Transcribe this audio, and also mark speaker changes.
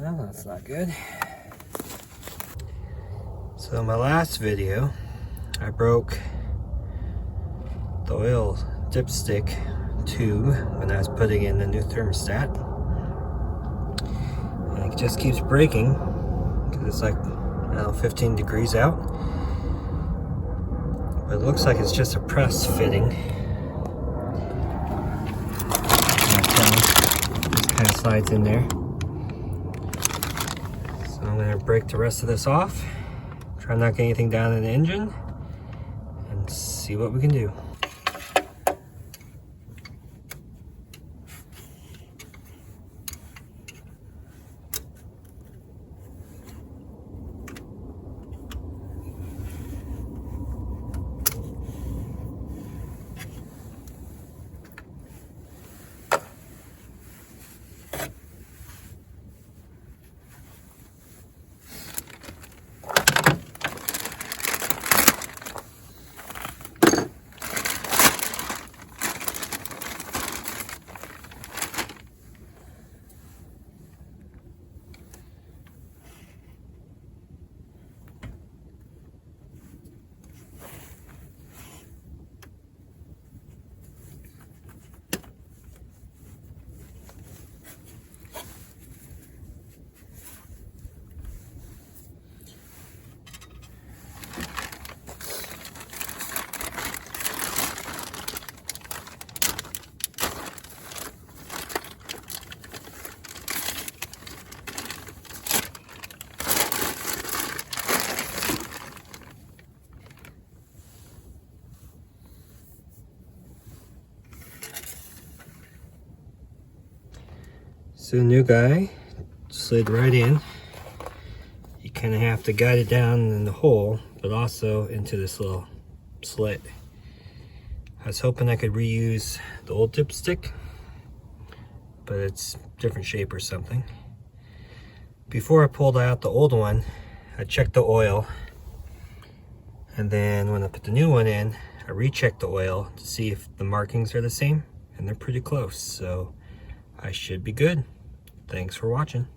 Speaker 1: Well, that's not good. So in my last video, I broke the oil dipstick tube when I was putting in the new thermostat. And it just keeps breaking because it's like, I don't know, 15 degrees out. But it looks like it's just a press fitting. Just kind of slides in there. So I'm going to break the rest of this off. Try not to get anything down in the engine. And see what we can do. So the new guy slid right in. You kind of have to guide it down in the hole, but also into this little slit. I was hoping I could reuse the old dipstick, but it's different shape or something. Before I pulled out the old one, I checked the oil, and then when I put the new one in, I rechecked the oil to see if the markings are the same, and they're pretty close, so I should be good. Thanks for watching.